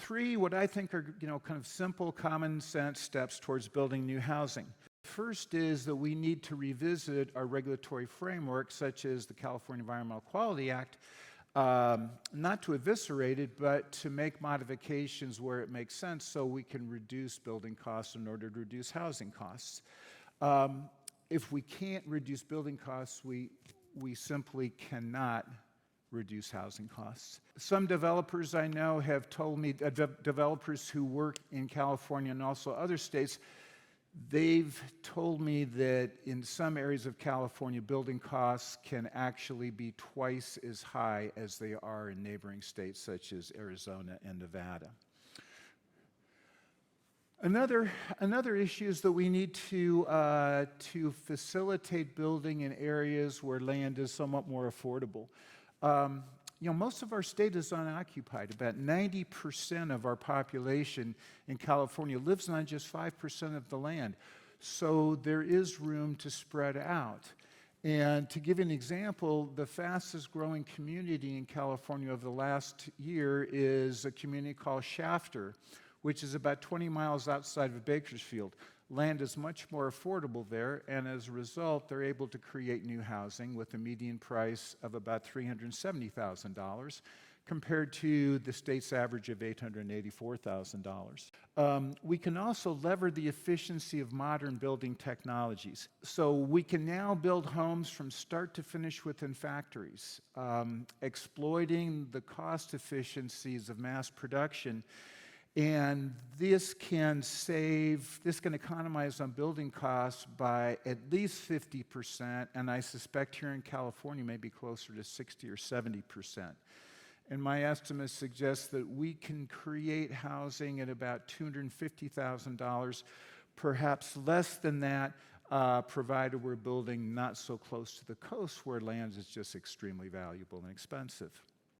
Three, what I think are kind of simple, common sense steps towards building new housing. First is that we need to revisit our regulatory framework, such as the California Environmental Quality Act, not to eviscerate it, but to make modifications where it makes sense so we can reduce building costs in order to reduce housing costs. If we can't reduce building costs, we simply cannot reduce housing costs. Some developers I know have told me, developers who work in California and also other states, they've told me that in some areas of California, building costs can actually be twice as high as they are in neighboring states such as Arizona and Nevada. Another issue is that we need to facilitate building in areas where land is somewhat more affordable. Most of our state is unoccupied. About 90% of our population in California lives on just 5% of the land. So there is room to spread out. And to give you an example, the fastest growing community in California over the last year is a community called Shafter, which is about 20 miles outside of Bakersfield. Land is much more affordable there, and as a result, they're able to create new housing with a median price of about $370,000 compared to the state's average of $884,000. We can also lever the efficiency of modern building technologies. So we can now build homes from start to finish within factories, exploiting the cost efficiencies of mass production. And this can economize on building costs by at least 50%, and I suspect here in California maybe closer to 60 or 70%. And my estimates suggest that we can create housing at about $250,000, perhaps less than that, provided we're building not so close to the coast where land is just extremely valuable and expensive.